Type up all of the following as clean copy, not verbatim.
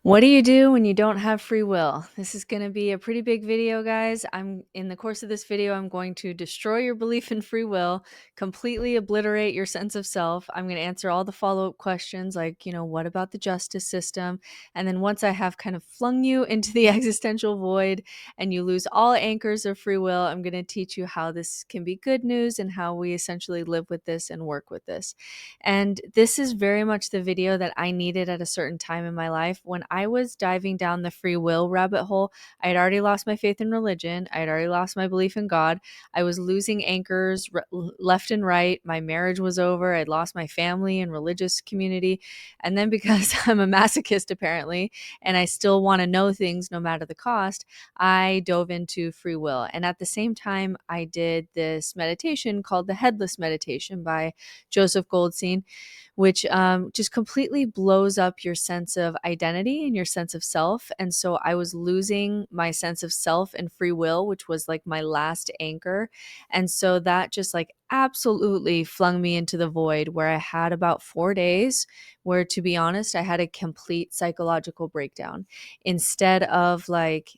What do you do when you don't have free will? This is going to be a pretty big video, guys. I'm in the course of this video, I'm going to destroy your belief in free will, completely obliterate your sense of self. I'm going to answer all the follow-up questions like, what about the justice system? And then once I have kind of flung you into the existential void and you lose all anchors of free will, I'm going to teach you how this can be good news and how we essentially live with this and work with this. And this is very much the video that I needed at a certain time in my life. When I was diving down the free will rabbit hole, I had already lost my faith in religion. I had already lost my belief in God. I was losing anchors left and right. My marriage was over. I'd lost my family and religious community. And then because I'm a masochist, apparently, and I still want to know things no matter the cost, I dove into free will. And at the same time, I did this meditation called the Headless Meditation by Joseph Goldstein, which just completely blows up your sense of identity and your sense of self. And so I was losing my sense of self and free will, which was like my last anchor. And so that just like absolutely flung me into the void where I had about 4 days where, to be honest, I had a complete psychological breakdown. Instead of like,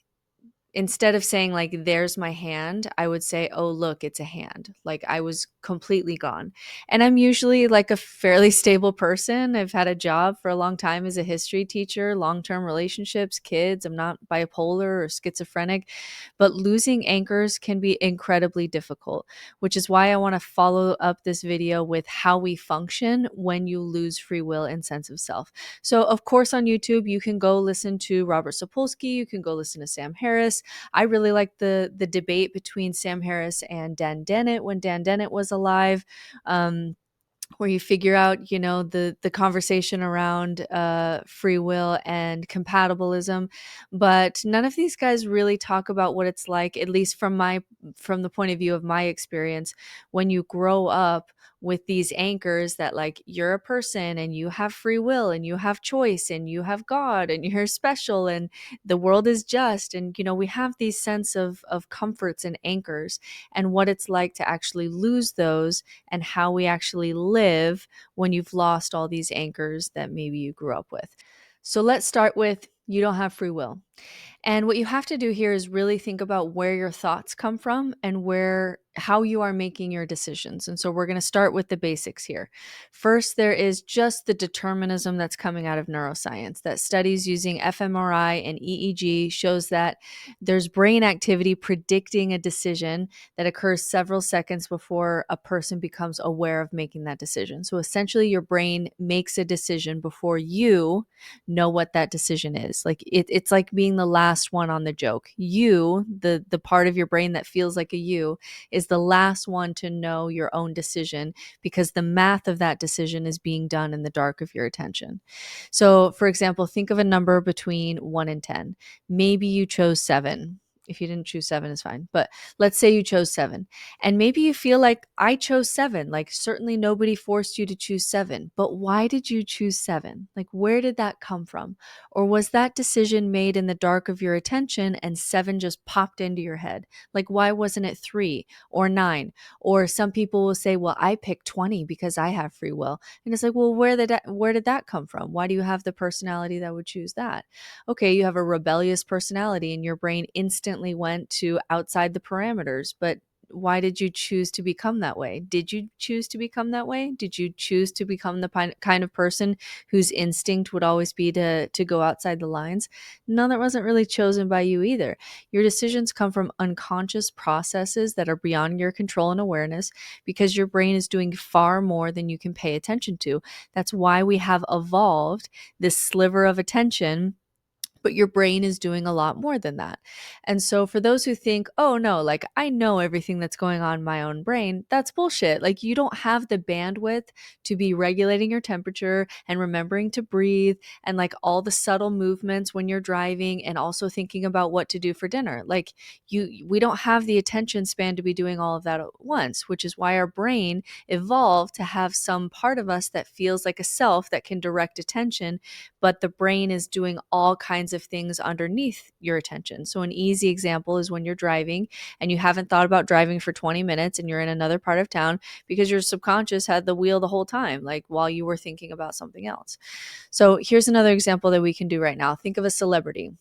instead of saying like there's my hand, I would say, oh look, it's a hand. Like I was completely gone. And I'm usually like a fairly stable person. I've had a job for a long time as a history teacher, long-term relationships, kids. I'm not bipolar or schizophrenic, but losing anchors can be incredibly difficult, which is why I want to follow up this video with how we function when you lose free will and sense of self. So of course on YouTube you can go listen to Robert Sapolsky, you can go listen to Sam Harris. I really like the debate between Sam Harris and Dan Dennett when Dan Dennett was alive. Where you figure out, the conversation around free will and compatibilism, but none of these guys really talk about what it's like, at least from the point of view of my experience, when you grow up with these anchors that like you're a person and you have free will and you have choice and you have God and you're special and the world is just, and we have these sense of comforts and anchors, and what it's like to actually lose those and how we actually live when you've lost all these anchors that maybe you grew up with. So let's start with you don't have free will. And what you have to do here is really think about where your thoughts come from and how you are making your decisions. And so we're going to start with the basics here. First, there is just the determinism that's coming out of neuroscience, that studies using fMRI and EEG shows that there's brain activity predicting a decision that occurs several seconds before a person becomes aware of making that decision. So essentially your brain makes a decision before you know what that decision is. Like it's like being the last one on the joke. You, the part of your brain that feels like a you, is the last one to know your own decision because the math of that decision is being done in the dark of your attention. So, for example, think of a number between 1 and 10. Maybe you chose 7. If you didn't choose 7, it's fine. But let's say you chose 7. And maybe you feel like I chose 7. Like, certainly nobody forced you to choose 7. But why did you choose 7? Like, where did that come from? Or was that decision made in the dark of your attention and 7 just popped into your head? Like, why wasn't it 3 or 9? Or some people will say, well, I picked 20 because I have free will. And it's like, well, where did that come from? Why do you have the personality that would choose that? Okay, you have a rebellious personality and your brain instantly went to outside the parameters, but why did you choose to become that way? Did you choose to become that way? Did you choose to become the kind of person whose instinct would always be to go outside the lines? No, that wasn't really chosen by you either. Your decisions come from unconscious processes that are beyond your control and awareness because your brain is doing far more than you can pay attention to. That's why we have evolved this sliver of attention, but your brain is doing a lot more than that. And so for those who think, oh no, like I know everything that's going on in my own brain, that's bullshit. Like you don't have the bandwidth to be regulating your temperature and remembering to breathe and like all the subtle movements when you're driving and also thinking about what to do for dinner. Like we don't have the attention span to be doing all of that at once, which is why our brain evolved to have some part of us that feels like a self that can direct attention, but the brain is doing all kinds kinds of things underneath your attention. So an easy example is when you're driving and you haven't thought about driving for 20 minutes and you're in another part of town because your subconscious had the wheel the whole time, like while you were thinking about something else. So here's another example that we can do right now. Think of a celebrity.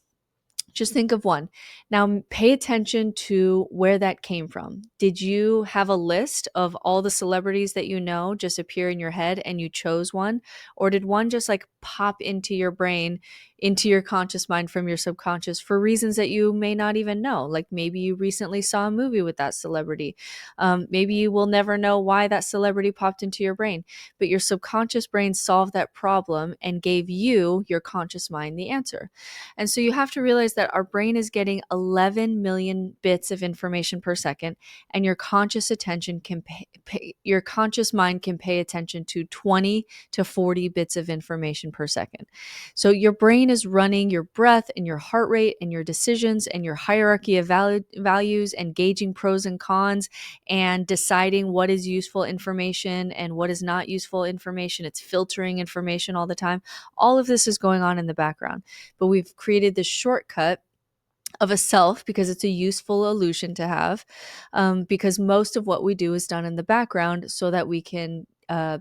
Just think of one. Now, pay attention to where that came from. Did you have a list of all the celebrities that you know just appear in your head and you chose one? Or did one just like pop into your brain, into your conscious mind from your subconscious for reasons that you may not even know? Like maybe you recently saw a movie with that celebrity. Maybe you will never know why that celebrity popped into your brain, but your subconscious brain solved that problem and gave you, your conscious mind, the answer. And so you have to realize that our brain is getting 11 million bits of information per second, and your conscious attention can your conscious mind can pay attention to 20 to 40 bits of information per second. So your brain is running your breath and your heart rate and your decisions and your hierarchy of values and gauging pros and cons and deciding what is useful information and what is not useful information. It's filtering information all the time. All of this is going on in the background, but we've created this shortcut of a self because it's a useful illusion to have, because most of what we do is done in the background so that we can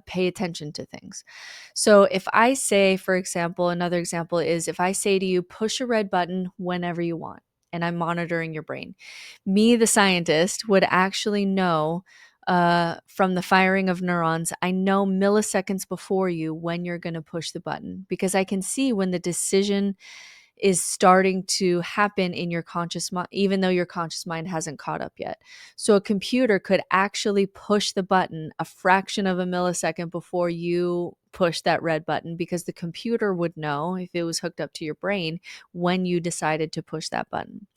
pay attention to things. So if I say, for example, another example is if I say to you, push a red button whenever you want, and I'm monitoring your brain, me, the scientist, would actually know from the firing of neurons, I know milliseconds before you when you're going to push the button because I can see when the decision is starting to happen in your conscious mind, even though your conscious mind hasn't caught up yet. So a computer could actually push the button a fraction of a millisecond before you push that red button because the computer would know if it was hooked up to your brain when you decided to push that button.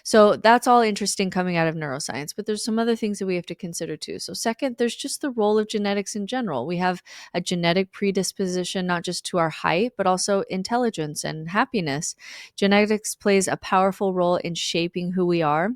So that's all interesting coming out of neuroscience, but there's some other things that we have to consider too. So second, there's just the role of genetics in general. We have a genetic predisposition, not just to our height, but also intelligence and happiness. Genetics plays a powerful role in shaping who we are,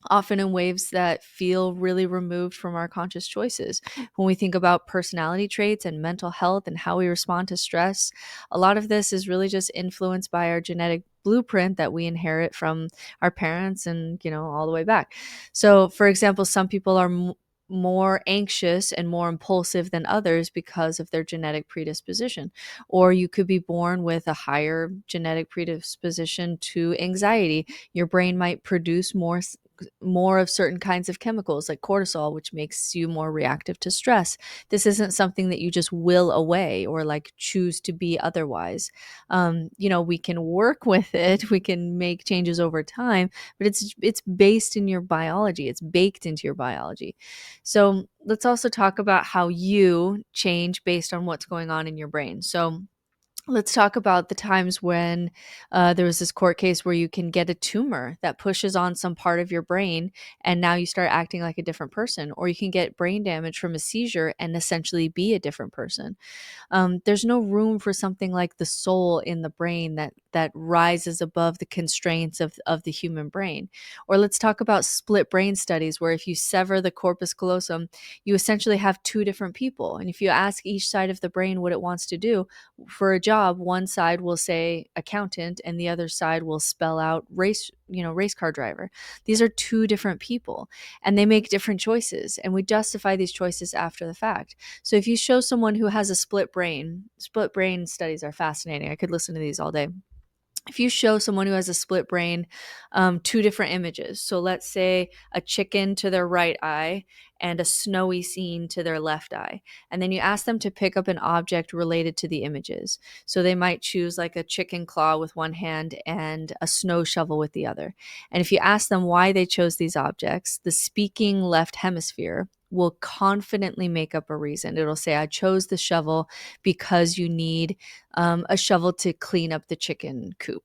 often in ways that feel really removed from our conscious choices. When we think about personality traits and mental health and how we respond to stress, a lot of this is really just influenced by our genetic blueprint that we inherit from our parents and, all the way back. So, for example, some people are more anxious and more impulsive than others because of their genetic predisposition. Or you could be born with a higher genetic predisposition to anxiety. Your brain might produce more of certain kinds of chemicals like cortisol, which makes you more reactive to stress. This isn't something that you just will away or like choose to be otherwise. We can work with it, we can make changes over time, but it's based in your biology, it's baked into your biology. So let's also talk about how you change based on what's going on in your brain. So let's talk about the times when there was this court case where you can get a tumor that pushes on some part of your brain and now you start acting like a different person, or you can get brain damage from a seizure and essentially be a different person. There's no room for something like the soul in the brain that rises above the constraints of the human brain. Or let's talk about split brain studies, where if you sever the corpus callosum, you essentially have two different people. And if you ask each side of the brain what it wants to do for a job, one side will say accountant and the other side will spell out race car driver. These are two different people and they make different choices, and we justify these choices after the fact. So if you show someone who has a split brain studies are fascinating. I could listen to these all day. If you show someone who has a split brain two different images, so let's say a chicken to their right eye and a snowy scene to their left eye, and then you ask them to pick up an object related to the images. So they might choose like a chicken claw with one hand and a snow shovel with the other. And if you ask them why they chose these objects, the speaking left hemisphere will confidently make up a reason. It'll say, I chose the shovel because you need a shovel to clean up the chicken coop.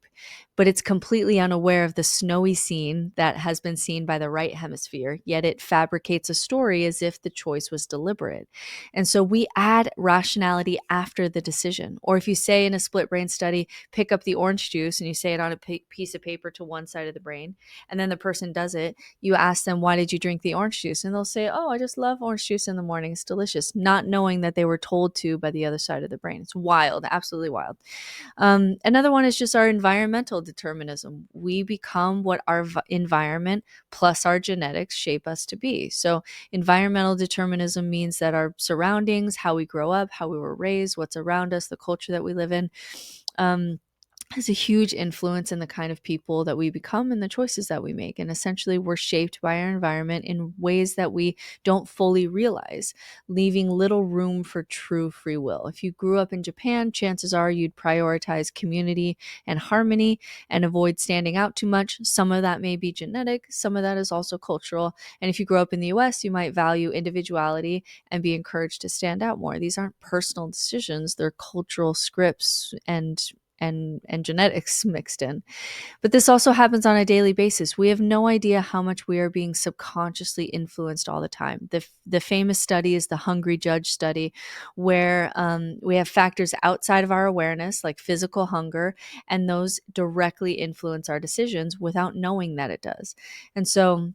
But it's completely unaware of the snowy scene that has been seen by the right hemisphere, yet it fabricates a story as if the choice was deliberate. And so we add rationality after the decision. Or if you say in a split brain study, pick up the orange juice, and you say it on a piece of paper to one side of the brain, and then the person does it, you ask them, why did you drink the orange juice? And they'll say, oh, I just love orange juice in the morning. It's delicious, not knowing that they were told to by the other side of the brain. It's wild, absolutely absolutely wild. Another one is just our environmental determinism. We become what our environment plus our genetics shape us to be. So, environmental determinism means that our surroundings, how we grow up, how we were raised, what's around us, the culture that we live in, um, has a huge influence in the kind of people that we become and the choices that we make. And essentially, we're shaped by our environment in ways that we don't fully realize, leaving little room for true free will. If you grew up in Japan, chances are you'd prioritize community and harmony and avoid standing out too much. Some of that may be genetic, some of that is also cultural. And if you grow up in the US, you might value individuality and be encouraged to stand out more. These aren't personal decisions, they're cultural scripts and genetics mixed in. But this also happens on a daily basis. We have no idea how much we are being subconsciously influenced all the time. The famous study is the Hungry Judge study, where we have factors outside of our awareness, like physical hunger, and those directly influence our decisions without knowing that it does. And so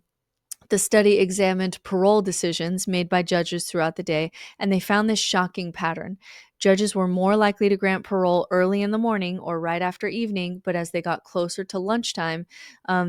the study examined parole decisions made by judges throughout the day, and they found this shocking pattern. Judges were more likely to grant parole early in the morning or right after evening, but as they got closer to lunchtime,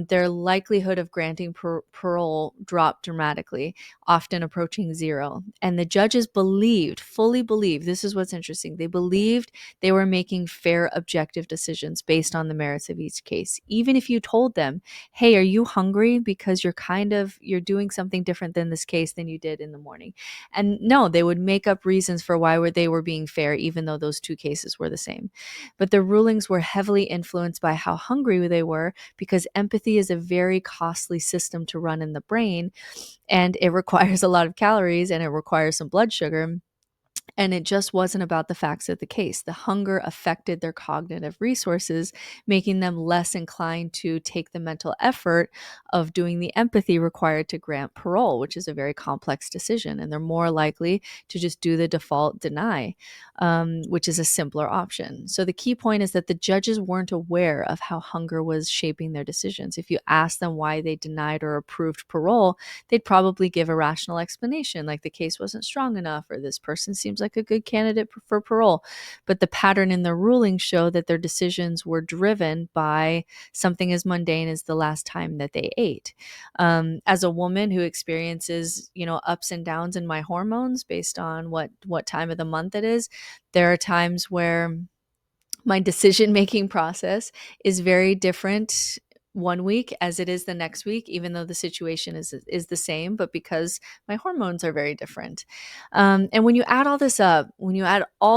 their likelihood of granting parole dropped dramatically, often approaching zero. And the judges fully believed, this is what's interesting, they believed they were making fair, objective decisions based on the merits of each case. Even if you told them, hey, are you hungry? Because you're doing something different than this case than you did in the morning. And no, they would make up reasons for why they were being fair, even though those two cases were the same. But the rulings were heavily influenced by how hungry they were, because empathy is a very costly system to run in the brain, and it requires a lot of calories and it requires some blood sugar. And it just wasn't about the facts of the case. The hunger affected their cognitive resources, making them less inclined to take the mental effort of doing the empathy required to grant parole, which is a very complex decision. And they're more likely to just do the default deny, which is a simpler option. So the key point is that the judges weren't aware of how hunger was shaping their decisions. If you ask them why they denied or approved parole, they'd probably give a rational explanation, like the case wasn't strong enough, or this person seems like a good candidate for parole. But the pattern in their rulings show that their decisions were driven by something as mundane as the last time that they ate. As a woman who experiences, ups and downs in my hormones based on what time of the month it is, there are times where my decision making process is very different one week as it is the next week, even though the situation is the same, but because my hormones are very different. And when you add all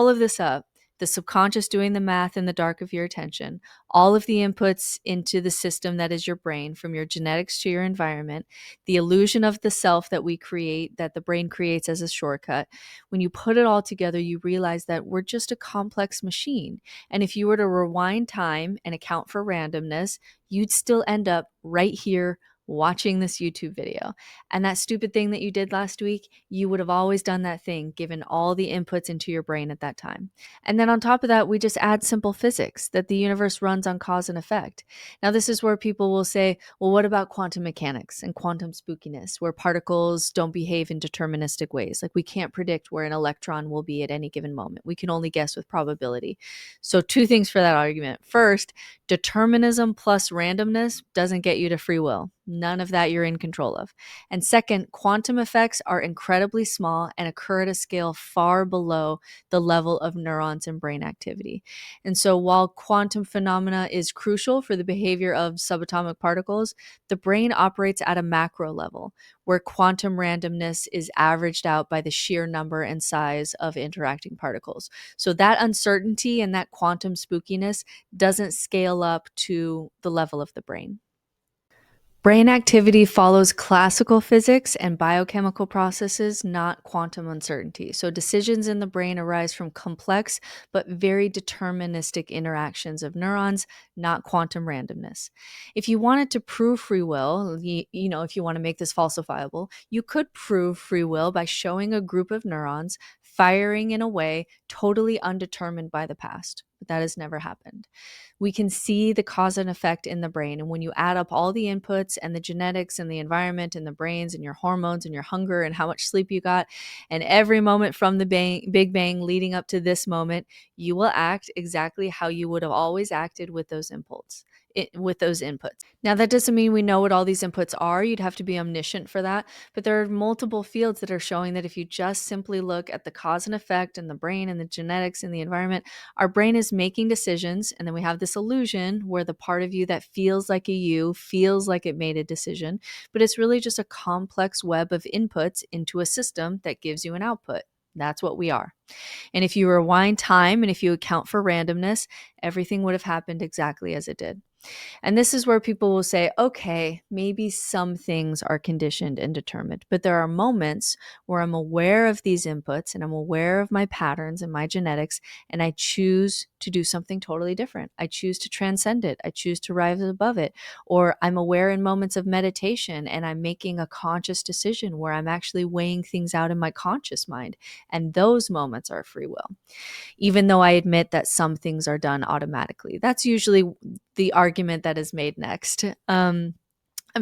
of this up, the subconscious doing the math in the dark of your attention, all of the inputs into the system that is your brain, from your genetics to your environment, the illusion of the self that we create, that the brain creates as a shortcut, when you put it all together, you realize that we're just a complex machine. And if you were to rewind time and account for randomness, you'd still end up right here watching this YouTube video. And that stupid thing that you did last week, you would have always done that thing given all the inputs into your brain at that time. And then on top of that, we just add simple physics that the universe runs on cause and effect. Now, this is where people will say, well, what about quantum mechanics and quantum spookiness, where particles don't behave in deterministic ways? Like, we can't predict where an electron will be at any given moment. We can only guess with probability. So two things for that argument. First, determinism plus randomness doesn't get you to free will. None of that you're in control of. And second, quantum effects are incredibly small and occur at a scale far below the level of neurons and brain activity. And so while quantum phenomena is crucial for the behavior of subatomic particles, the brain operates at a macro level, where quantum randomness is averaged out by the sheer number and size of interacting particles. So that uncertainty and that quantum spookiness doesn't scale up to the level of the brain. Brain activity follows classical physics and biochemical processes, not quantum uncertainty. So decisions in the brain arise from complex but very deterministic interactions of neurons, not quantum randomness. If you wanted to prove free will, if you want to make this falsifiable, you could prove free will by showing a group of neurons firing in a way totally undetermined by the past. but that has never happened. We can see the cause and effect in the brain. And when you add up all the inputs and the genetics and the environment and the brains and your hormones and your hunger and how much sleep you got, and every moment from the Big Bang leading up to this moment, you will act exactly how you would have always acted with those inputs. Now, that doesn't mean we know what all these inputs are. You'd have to be omniscient for that. But there are multiple fields that are showing that if you just simply look at the cause and effect and the brain and the genetics and the environment, our brain is making decisions. And then we have this illusion where the part of you that feels like a you feels like it made a decision, but it's really just a complex web of inputs into a system that gives you an output. That's what we are. And if you rewind time and if you account for randomness, everything would have happened exactly as it did. And this is where people will say, okay, maybe some things are conditioned and determined, but there are moments where I'm aware of these inputs and I'm aware of my patterns and my genetics, and I choose to do something totally different. I choose to transcend it. I choose to rise above it. Or I'm aware in moments of meditation and I'm making a conscious decision where I'm actually weighing things out in my conscious mind. And those moments are free will, even though I admit that some things are done automatically. That's usually the argument that is made next. I'm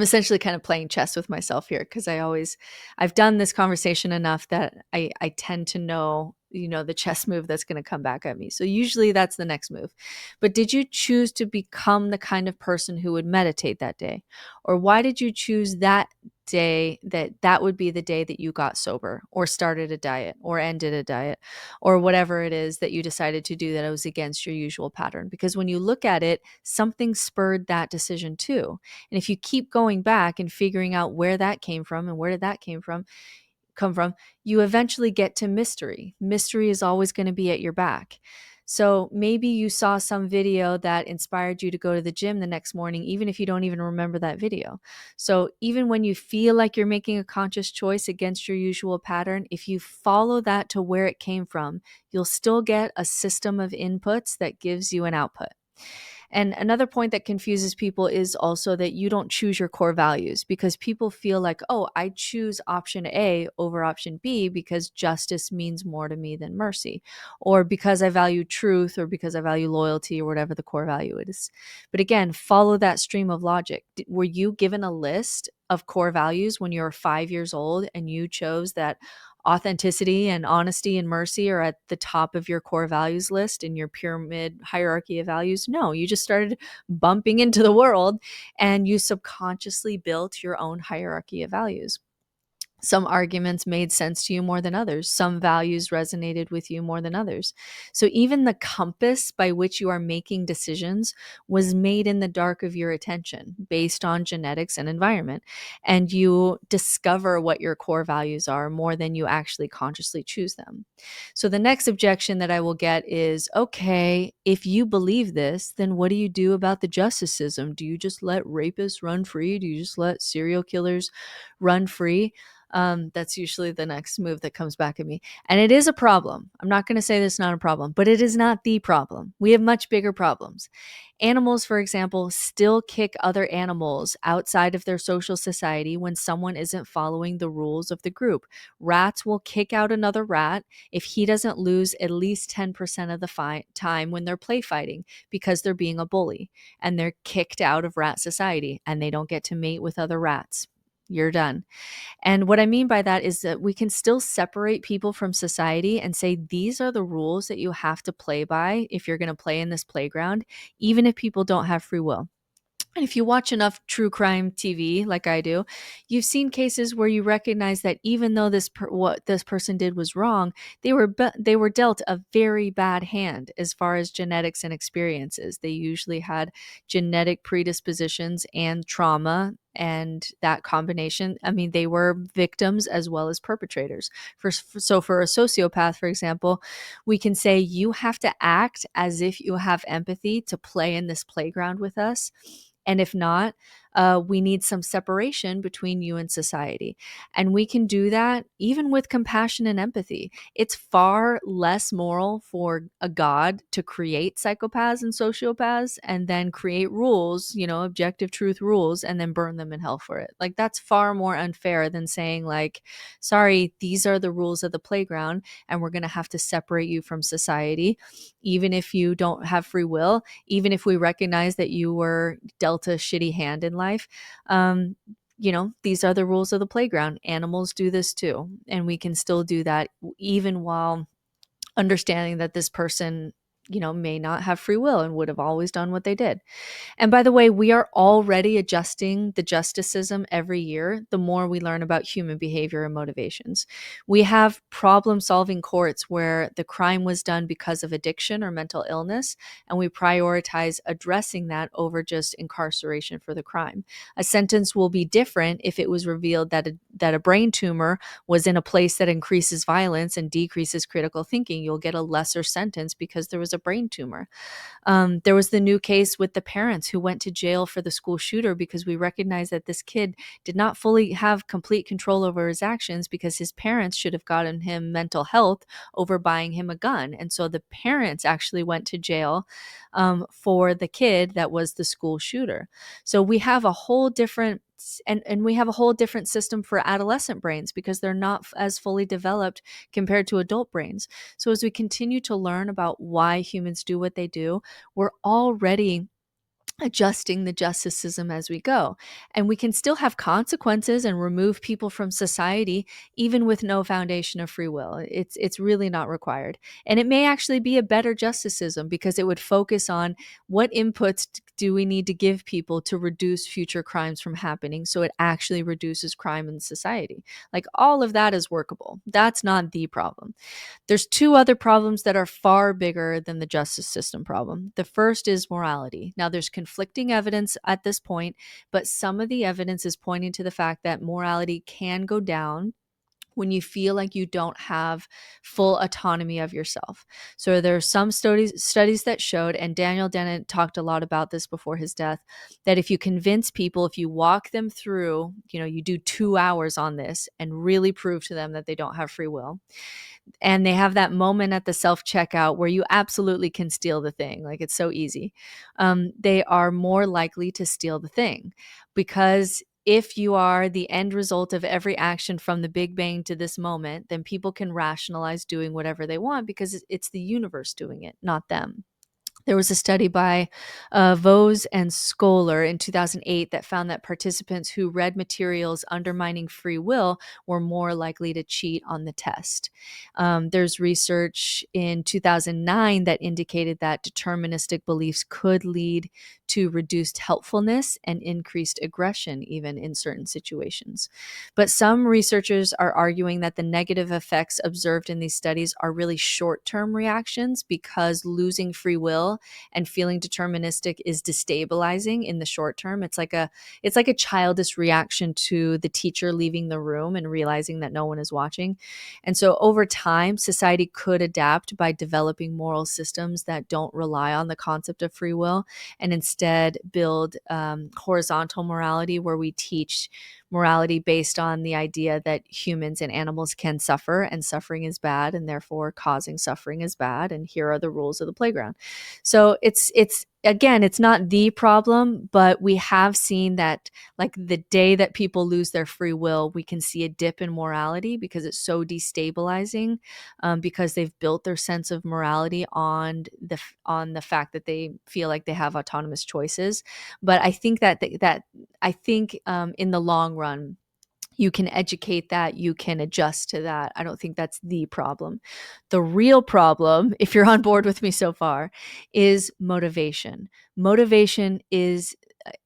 essentially kind of playing chess with myself here because I've done this conversation enough that I tend to know, the chess move that's going to come back at me. So usually that's the next move. But did you choose to become the kind of person who would meditate that day? Or why did you choose that day that would be the day that you got sober or started a diet or ended a diet or whatever it is that you decided to do that was against your usual pattern? Because when you look at it, something spurred that decision too. And if you keep going back and figuring out where that came from and where did that come from, you eventually get to mystery. Mystery is always going to be at your back. So maybe you saw some video that inspired you to go to the gym the next morning, even if you don't even remember that video. So even when you feel like you're making a conscious choice against your usual pattern, if you follow that to where it came from, you'll still get a system of inputs that gives you an output. And another point that confuses people is also that you don't choose your core values, because people feel like, oh, I choose option A over option B because justice means more to me than mercy, or because I value truth, or because I value loyalty, or whatever the core value is. But again, follow that stream of logic. Were you given a list of core values when you were 5 years old and you chose that authenticity and honesty and mercy are at the top of your core values list in your pyramid hierarchy of values? No, you just started bumping into the world and you subconsciously built your own hierarchy of values. Some arguments made sense to you more than others. Some values resonated with you more than others. So even the compass by which you are making decisions was made in the dark of your attention based on genetics and environment. And you discover what your core values are more than you actually consciously choose them. So the next objection that I will get is, okay, if you believe this, then what do you do about the justice system? Do you just let rapists run free? Do you just let serial killers run free? That's usually the next move that comes back at me. And it is a problem. I'm not going to say that's not a problem, but it is not the problem. We have much bigger problems. Animals, for example, still kick other animals outside of their social society when someone isn't following the rules of the group. Rats will kick out another rat if he doesn't lose at least 10% of the time when they're play fighting because they're being a bully, and they're kicked out of rat society and they don't get to mate with other rats. You're done. And what I mean by that is that we can still separate people from society and say, these are the rules that you have to play by if you're going to play in this playground, even if people don't have free will. And if you watch enough true crime TV like I do, you've seen cases where you recognize that even though what this person did was wrong, they were dealt a very bad hand as far as genetics and experiences. They usually had genetic predispositions and trauma, and that combination, I mean, they were victims as well as perpetrators. So for a sociopath, for example, we can say you have to act as if you have empathy to play in this playground with us. And if not, We need some separation between you and society. And we can do that even with compassion and empathy. It's far less moral for a god to create psychopaths and sociopaths and then create rules, objective truth rules, and then burn them in hell for it. Like, that's far more unfair than saying, like, sorry, these are the rules of the playground, and we're going to have to separate you from society, even if you don't have free will, even if we recognize that you were dealt a shitty hand in life. These are the rules of the playground. Animals do this too. And we can still do that even while understanding that this person, may not have free will and would have always done what they did. And by the way, we are already adjusting the justice system every year the more we learn about human behavior and motivations. We have problem solving courts where the crime was done because of addiction or mental illness, and we prioritize addressing that over just incarceration for the crime. A sentence will be different if it was revealed that a brain tumor was in a place that increases violence and decreases critical thinking. You'll get a lesser sentence because there was a brain tumor. There was the new case with the parents who went to jail for the school shooter because we recognized that this kid did not fully have complete control over his actions because his parents should have gotten him mental health over buying him a gun. And so the parents actually went to jail for the kid that was the school shooter. So we have a whole different and we have a whole different system for adolescent brains because they're not as fully developed compared to adult brains. So as we continue to learn about why humans do what they do, we're already adjusting the justice system as we go. And we can still have consequences and remove people from society even with no foundation of free will. It's really not required. And it may actually be a better justice system because it would focus on what inputs do we need to give people to reduce future crimes from happening so it actually reduces crime in society. Like, all of that is workable. That's not the problem. There's two other problems that are far bigger than the justice system problem. The first is morality. Now, there's conflicting evidence at this point, but some of the evidence is pointing to the fact that morality can go down when you feel like you don't have full autonomy of yourself. So there are some studies that showed, and Daniel Dennett talked a lot about this before his death, that if you convince people, if you walk them through, you do 2 hours on this and really prove to them that they don't have free will, and they have that moment at the self-checkout where you absolutely can steal the thing. Like, it's so easy. They are more likely to steal the thing because if you are the end result of every action from the Big Bang to this moment, then people can rationalize doing whatever they want because it's the universe doing it, not them. There was a study by Vose and Scholar in 2008 that found that participants who read materials undermining free will were more likely to cheat on the test. There's research in 2009 that indicated that deterministic beliefs could lead to reduced helpfulness and increased aggression, even in certain situations. But some researchers are arguing that the negative effects observed in these studies are really short-term reactions because losing free will and feeling deterministic is destabilizing in the short term. It's like a childish reaction to the teacher leaving the room and realizing that no one is watching. And so over time, society could adapt by developing moral systems that don't rely on the concept of free will and instead build horizontal morality, where we teach morality based on the idea that humans and animals can suffer and suffering is bad, and therefore causing suffering is bad, and here are the rules of the playground. So it's again, it's not the problem, but we have seen that, like, the day that people lose their free will, we can see a dip in morality because it's so destabilizing, because they've built their sense of morality on the fact that they feel like they have autonomous choices. But I think that in the long run, you can educate that, you can adjust to that. I don't think that's the problem. The real problem, if you're on board with me so far, is motivation. Motivation is,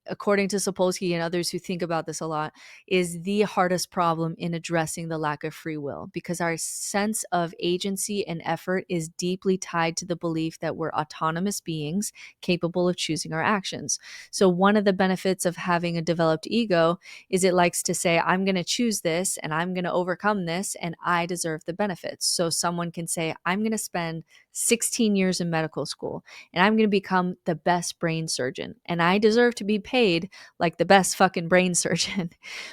according to Sapolsky and others who think about this a lot, is the hardest problem in addressing the lack of free will, because our sense of agency and effort is deeply tied to the belief that we're autonomous beings capable of choosing our actions. So one of the benefits of having a developed ego is it likes to say, I'm going to choose this and I'm going to overcome this and I deserve the benefits. So someone can say, I'm going to spend 16 years in medical school and I'm going to become the best brain surgeon and I deserve to be paid paid like the best fucking brain surgeon.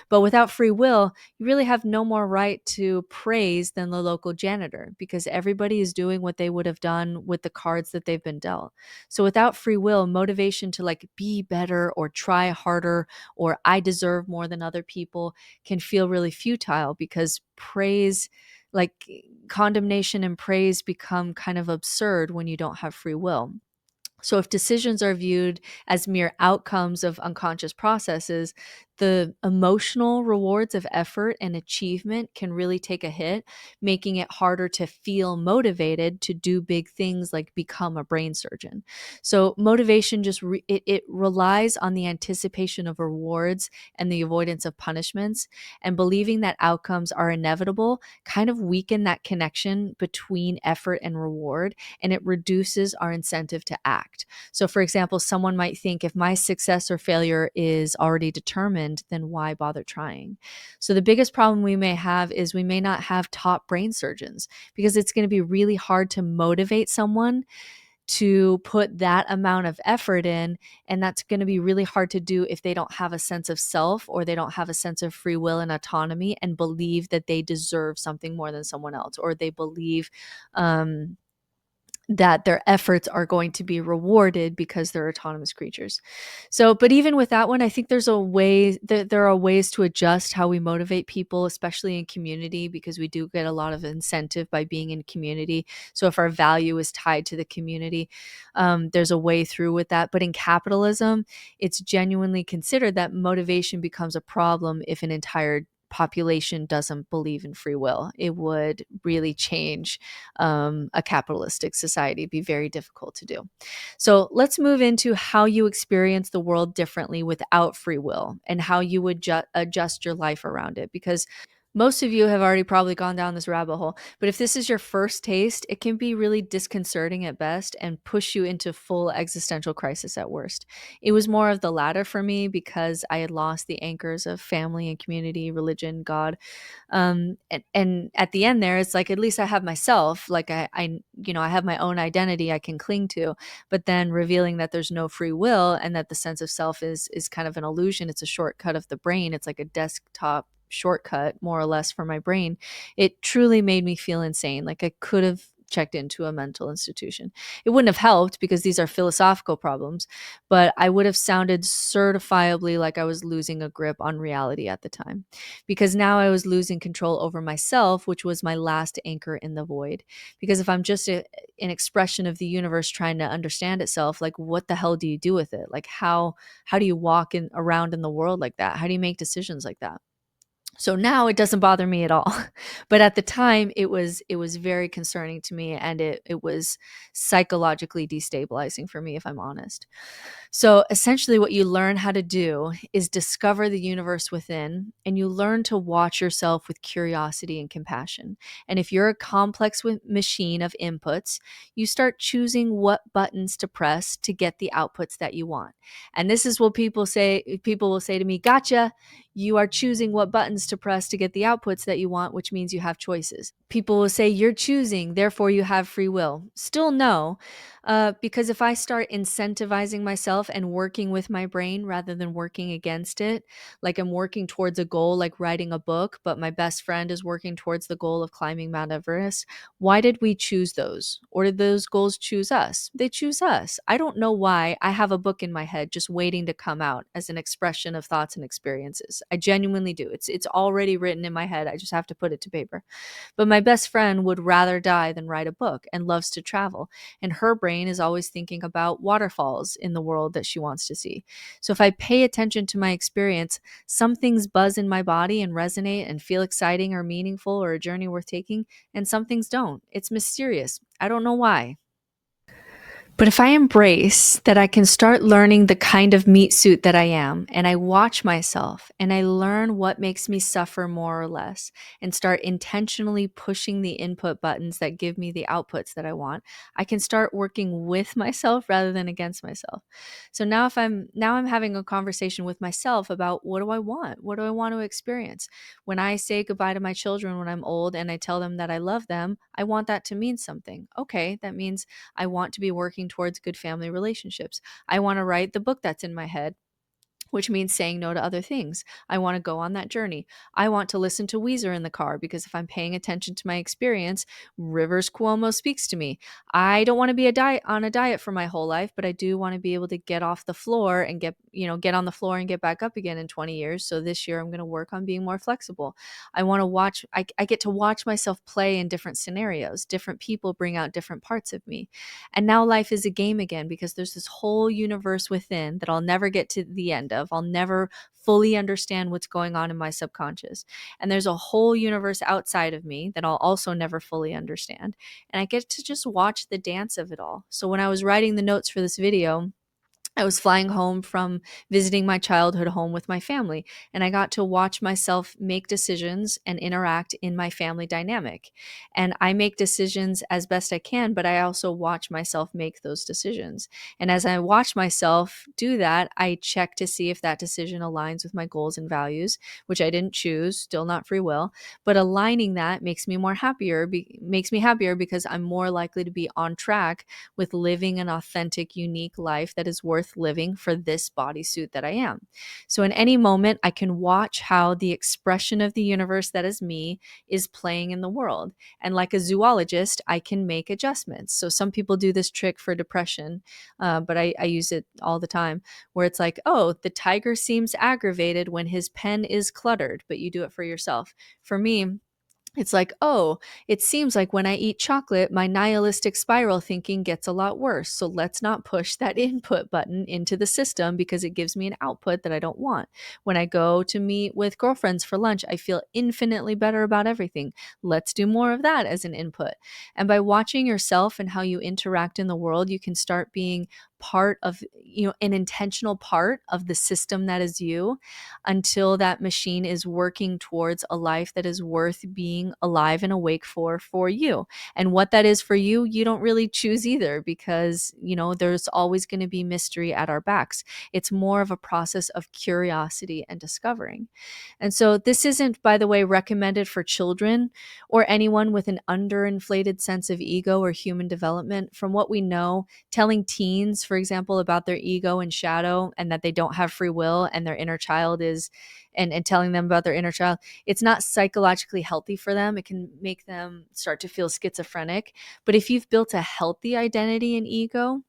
But without free will, you really have no more right to praise than the local janitor, because everybody is doing what they would have done with the cards that they've been dealt. So without free will, motivation to like be better or try harder or I deserve more than other people can feel really futile, because praise, like condemnation and praise, become kind of absurd when you don't have free will. So, if decisions are viewed as mere outcomes of unconscious processes, the emotional rewards of effort and achievement can really take a hit, making it harder to feel motivated to do big things like become a brain surgeon. So, motivation it relies on the anticipation of rewards and the avoidance of punishments, and believing that outcomes are inevitable kind of weaken that connection between effort and reward, and it reduces our incentive to act. So, for example, someone might think, if my success or failure is already determined, then why bother trying? So, the biggest problem we may have is we may not have top brain surgeons, because it's going to be really hard to motivate someone to put that amount of effort in. And that's going to be really hard to do if they don't have a sense of self, or they don't have a sense of free will and autonomy and believe that they deserve something more than someone else, or they believe, that their efforts are going to be rewarded because they're autonomous creatures. So, but even with that one, I think there's a way that there are ways to adjust how we motivate people, especially in community, because we do get a lot of incentive by being in community. So if our value is tied to the community, there's a way through with that. But in capitalism, it's genuinely considered that motivation becomes a problem if an entire population doesn't believe in free will. It would really change a capitalistic society. It'd be very difficult to do. So let's move into how you experience the world differently without free will, and how you would adjust your life around it. Because most of you have already probably gone down this rabbit hole, but if this is your first taste, it can be really disconcerting at best and push you into full existential crisis at worst. It was more of the latter for me, because I had lost the anchors of family and community, religion, God. And at the end there, it's like, at least I have myself, like I have my own identity I can cling to. But then revealing that there's no free will, and that the sense of self is kind of an illusion, it's a shortcut of the brain, it's like a desktop shortcut more or less for my brain. It truly made me feel insane, like I could have checked into a mental institution. It wouldn't have helped, because these are philosophical problems, but I would have sounded certifiably like I was losing a grip on reality at the time, because now I was losing control over myself, which was my last anchor in the void. Because if I'm just an expression of the universe trying to understand itself, like what the hell do you do with it? Like how do you walk around in the world like that? How do you make decisions like that? So now it doesn't bother me at all. But at the time it was very concerning to me, and it was psychologically destabilizing for me, if I'm honest. So essentially, what you learn how to do is discover the universe within, and you learn to watch yourself with curiosity and compassion. And if you're a complex machine of inputs, you start choosing what buttons to press to get the outputs that you want. And this is what people say. People will say to me, "Gotcha. You are choosing what buttons to press to get the outputs that you want, which means you have choices." People will say, "You're choosing, therefore you have free will." Still no, because if I start incentivizing myself and working with my brain rather than working against it, like I'm working towards a goal like writing a book, but my best friend is working towards the goal of climbing Mount Everest, why did we choose those? Or did those goals choose us? They choose us. I don't know why I have a book in my head just waiting to come out as an expression of thoughts and experiences. I genuinely do. It's already written in my head. I just have to put it to paper. But my best friend would rather die than write a book, and loves to travel. And her brain is always thinking about waterfalls in the world that she wants to see. So if I pay attention to my experience, some things buzz in my body and resonate and feel exciting or meaningful or a journey worth taking, and some things don't. It's mysterious. I don't know why. But if I embrace that I can start learning the kind of meat suit that I am, and I watch myself and I learn what makes me suffer more or less, and start intentionally pushing the input buttons that give me the outputs that I want, I can start working with myself rather than against myself. So now I'm having a conversation with myself about, what do I want? What do I want to experience? When I say goodbye to my children when I'm old and I tell them that I love them, I want that to mean something. Okay, that means I want to be working towards good family relationships. I want to write the book that's in my head. which means saying no to other things. I want to go on that journey. I want to listen to Weezer in the car because if I'm paying attention to my experience, Rivers Cuomo speaks to me. I don't want to be on a diet for my whole life, but I do want to be able to get off the floor and get on the floor and get back up again in 20 years. So this year I'm going to work on being more flexible. I want to I get to watch myself play in different scenarios. Different people bring out different parts of me. And now life is a game again because there's this whole universe within that I'll never get to the end of. I'll never fully understand what's going on in my subconscious. And there's a whole universe outside of me that I'll also never fully understand. And I get to just watch the dance of it all. So when I was writing the notes for this video, I was flying home from visiting my childhood home with my family, and I got to watch myself make decisions and interact in my family dynamic. And I make decisions as best I can, but I also watch myself make those decisions. And as I watch myself do that, I check to see if that decision aligns with my goals and values, which I didn't choose, still not free will, but aligning that makes me happier because I'm more likely to be on track with living an authentic, unique life that is worth living for this bodysuit that I am. So, in any moment, I can watch how the expression of the universe that is me is playing in the world. And like a zoologist, I can make adjustments. So, some people do this trick for depression, but I use it all the time where it's like, oh, the tiger seems aggravated when his pen is cluttered, but you do it for yourself. For me, it's like, oh, it seems like when I eat chocolate, my nihilistic spiral thinking gets a lot worse. So let's not push that input button into the system because it gives me an output that I don't want. When I go to meet with girlfriends for lunch, I feel infinitely better about everything. Let's do more of that as an input. And by watching yourself and how you interact in the world, you can start being part of, an intentional part of the system that is you until that machine is working towards a life that is worth being alive and awake for you. And what that is for you, you don't really choose either because, there's always going to be mystery at our backs. It's more of a process of curiosity and discovering. And so this isn't, by the way, recommended for children or anyone with an underinflated sense of ego or human development. From what we know, telling teens, for example, about their ego and shadow and that they don't have free will and their inner child is, and telling them about their inner child, it's not psychologically healthy for them. It can make them start to feel schizophrenic. But if you've built a healthy identity and ego,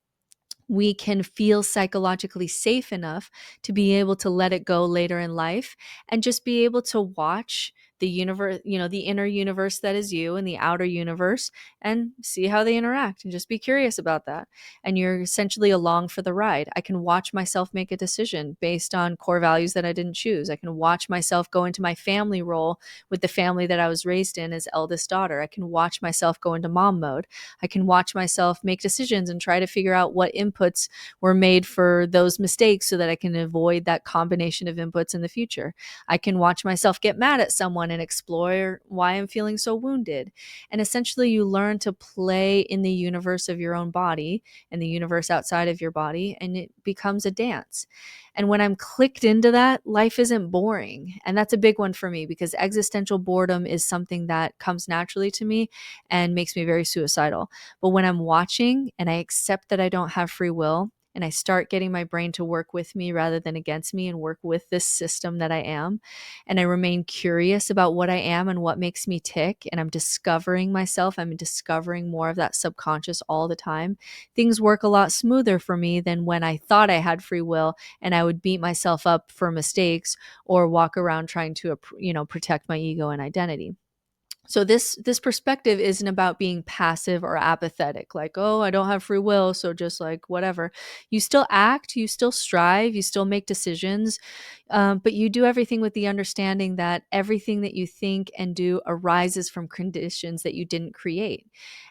we can feel psychologically safe enough to be able to let it go later in life and just be able to watch the universe, the inner universe that is you and the outer universe and see how they interact and just be curious about that. And you're essentially along for the ride. I can watch myself make a decision based on core values that I didn't choose. I can watch myself go into my family role with the family that I was raised in as eldest daughter. I can watch myself go into mom mode. I can watch myself make decisions and try to figure out what inputs were made for those mistakes so that I can avoid that combination of inputs in the future. I can watch myself get mad at someone and explore why I'm feeling so wounded. And essentially, you learn to play in the universe of your own body and the universe outside of your body, and it becomes a dance. And when I'm clicked into that, life isn't boring. And that's a big one for me because existential boredom is something that comes naturally to me and makes me very suicidal. But when I'm watching and I accept that I don't have free will, and I start getting my brain to work with me rather than against me and work with this system that I am, and I remain curious about what I am and what makes me tick, and I'm discovering myself, I'm discovering more of that subconscious all the time, things work a lot smoother for me than when I thought I had free will and I would beat myself up for mistakes or walk around trying to, protect my ego and identity. So this perspective isn't about being passive or apathetic, like, oh, I don't have free will, so just like whatever. You still act, you still strive, you still make decisions, but you do everything with the understanding that everything that you think and do arises from conditions that you didn't create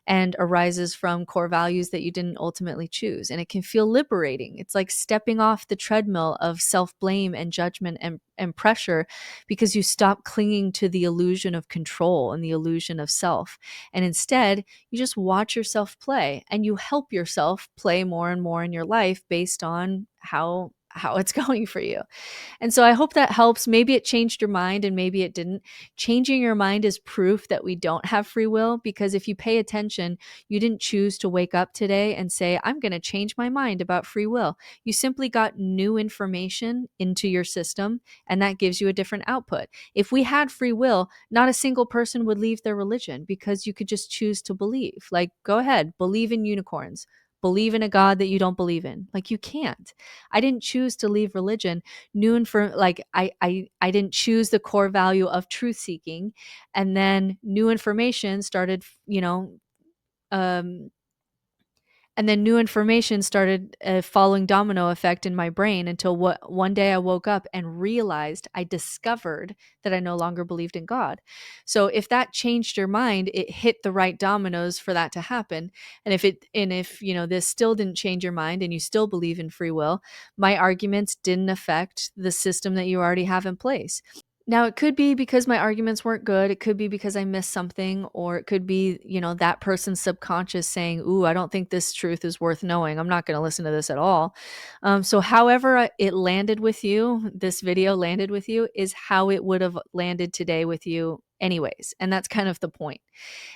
and arises from core values that you didn't ultimately choose. And it can feel liberating. It's like stepping off the treadmill of self-blame and judgment and pressure because you stop clinging to the illusion of control and the illusion of self. And instead, you just watch yourself play and you help yourself play more and more in your life based on how it's going for you. And so I hope that helps. Maybe it changed your mind and maybe it didn't. Changing your mind is proof that we don't have free will, because if you pay attention, you didn't choose to wake up today and say, I'm going to change my mind about free will. You simply got new information into your system, and that gives you a different output. If we had free will, not a single person would leave their religion, because you could just choose to believe. Like, go ahead, believe in unicorns. Believe in a God that you don't believe in. Like, you can't. I didn't choose to leave religion. I didn't choose the core value of truth seeking, and then new information started, um, following domino effect in my brain, until one day I woke up and realized, I discovered that I no longer believed in God. So if that changed your mind, it hit the right dominoes for that to happen. And if this still didn't change your mind and you still believe in free will, my arguments didn't affect the system that you already have in place. Now, it could be because my arguments weren't good. It could be because I missed something, or it could be, that person's subconscious saying, ooh, I don't think this truth is worth knowing. I'm not going to listen to this at all. So however it landed with you, this video landed with you, is how it would have landed today with you anyways. And that's kind of the point.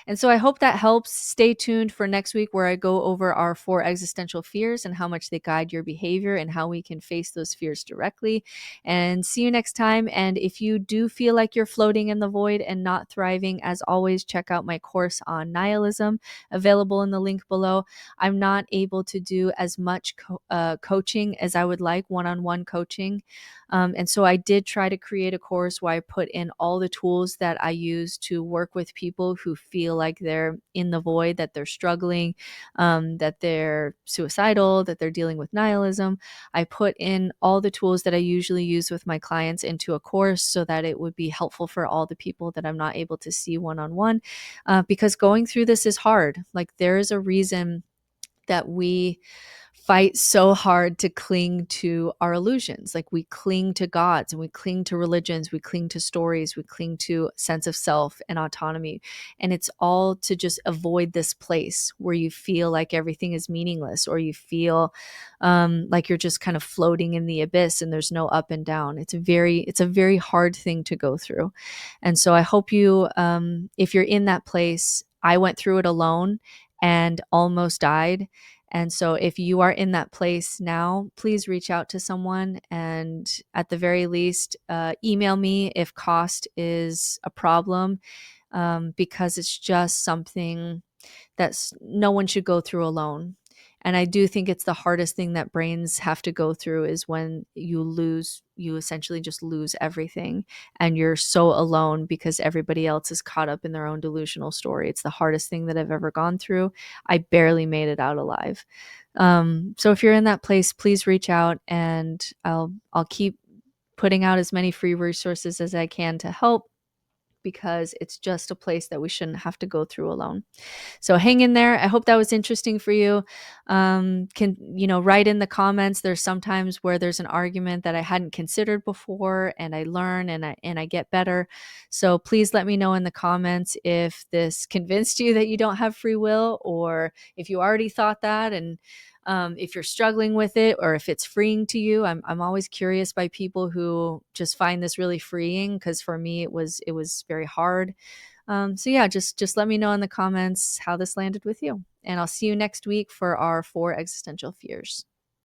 And so I hope that helps. Stay tuned for next week, where I go over our 4 existential fears and how much they guide your behavior and how we can face those fears directly. And see you next time. And if you do feel like you're floating in the void and not thriving, as always, check out my course on nihilism, available in the link below. I'm not able to do as much coaching as I would like, one-on-one coaching. And so I did try to create a course where I put in all the tools that I use to work with people who feel like they're in the void, that they're struggling, that they're suicidal, that they're dealing with nihilism. I put in all the tools that I usually use with my clients into a course, so that it would be helpful for all the people that I'm not able to see one-on-one, because going through this is hard. Like, there is a reason that we fight so hard to cling to our illusions. Like, we cling to gods and we cling to religions, we cling to stories, we cling to sense of self and autonomy. And it's all to just avoid this place where you feel like everything is meaningless, or you feel like you're just kind of floating in the abyss and there's no up and down. It's a very hard thing to go through. And so I hope you, if you're in that place, I went through it alone and almost died. And so if you are in that place now, please reach out to someone, and at the very least, email me if cost is a problem, because it's just something that no one should go through alone. And I do think it's the hardest thing that brains have to go through, is when you essentially just lose everything and you're so alone because everybody else is caught up in their own delusional story. It's the hardest thing that I've ever gone through. I barely made it out alive. So if you're in that place, please reach out, and I'll keep putting out as many free resources as I can to help, because it's just a place that we shouldn't have to go through alone. So hang in there. I hope that was interesting for you. Write in the comments. There's sometimes where there's an argument that I hadn't considered before, and I learn and I get better. So please let me know in the comments if this convinced you that you don't have free will, or if you already thought that, and if you're struggling with it, or if it's freeing to you. I'm always curious by people who just find this really freeing, because for me it was very hard. So yeah, just let me know in the comments how this landed with you. And I'll see you next week for our 4 existential fears.